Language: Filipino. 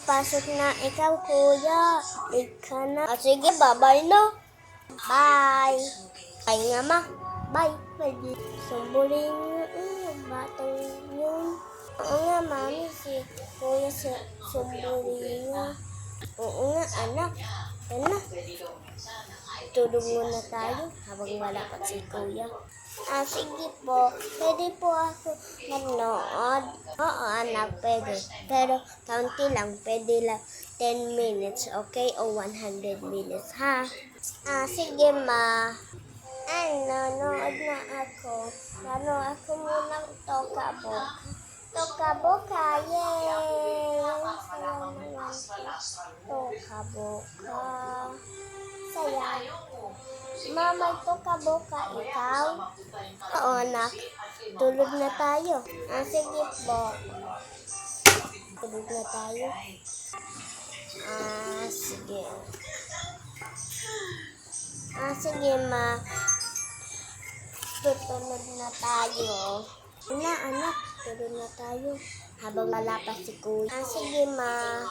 Papasok na ikaw, kuya. Ika na. Sige, bye-bye na. Bye. Bye nga, ma. Bye. Bye. Sumburin yung batang yun. Oo nga, mami. Si kuya sumburin niya. Oo nga, anak. Ano? Tulog muna tayo habang wala pa si kuya. Sige po. Pwede po ako manood. Oo, anak, pwede. Pero kaunti lang. Pwede lang 10 minutes, okay? O 100 minutes, ha? Sige, ma. Nanonood na ako. Nanonood ako munang Toka-Boka. Toka-Boka, yay! Saya naman. Toka-Boka. Saya. Mama, Toka-Boka, ikaw? Oo, anak. Tulog na tayo. Sige po. Tulog na tayo. Sige. Sige, ma. Tutulog na tayo. Anak, tulog na tayo. Habang wala pa si kuya. Sige, ma.